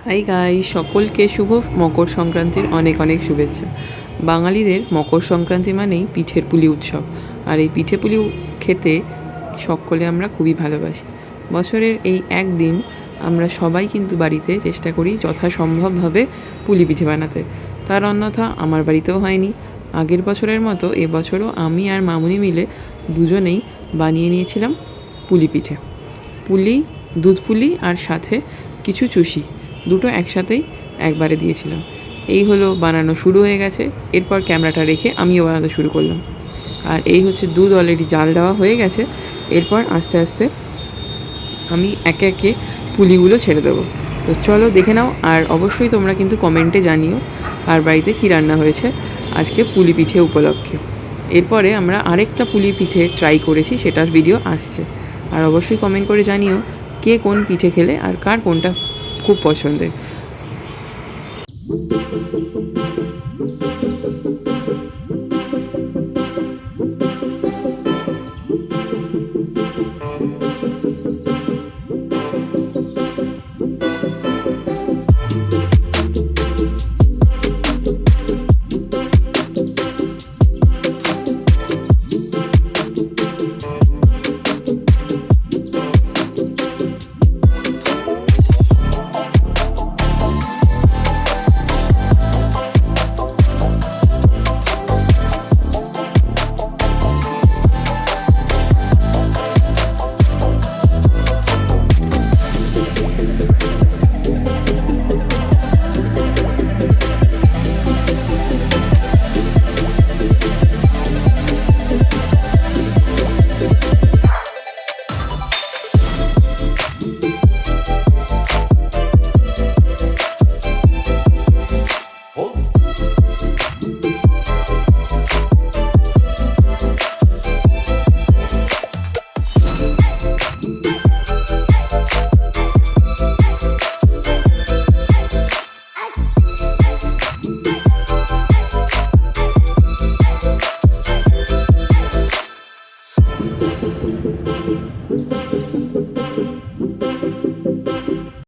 Hi guys, সকলকে শুভ মকর সংক্রান্তির অনেক অনেক শুভেচ্ছা। বাঙালিদের মকর সংক্রান্তি মানেই পিঠের পুলি উৎসব, আর এই পিঠে পুলি খেতে সকলে আমরা খুবই ভালোবাসি। বছরের এই একদিন আমরা সবাই কিন্তু বাড়িতে চেষ্টা করি যথাসম্ভবভাবে পুলি পিঠে বানাতে। তার অন্যথা আমার বাড়িতেও হয়নি। আগের বছরের মতো এবছরও আমি আর মামুনি মিলে দুজনেই বানিয়ে নিয়েছিলাম পুলি পিঠে। পুলি, দুধ পুলি আর সাথে কিছু চুষি, দুটো একসাথেই একবারে দিয়েছিলাম। এই হলো বানানো শুরু হয়ে গেছে। এরপর ক্যামেরাটা রেখে আমিও বানাতে শুরু করলাম। আর এই হচ্ছে দুধ অলরেডি জাল দেওয়া হয়ে গেছে। এরপর আস্তে আস্তে আমি একে একে পুলিগুলো ছেড়ে দেবো। তো চলো দেখে নাও, আর অবশ্যই তোমরা কিন্তু কমেন্টে জানিও আর বাড়িতে কী রান্না হয়েছে আজকে পুলি পিঠে উপলক্ষে। এরপরে আমরা আরেকটা পুলি পিঠে ট্রাই করেছি, সেটার ভিডিও আসছে। আর অবশ্যই কমেন্ট করে জানিও কে কোন পিঠে খেলে আর কার কোনটা খুব পছন্দের।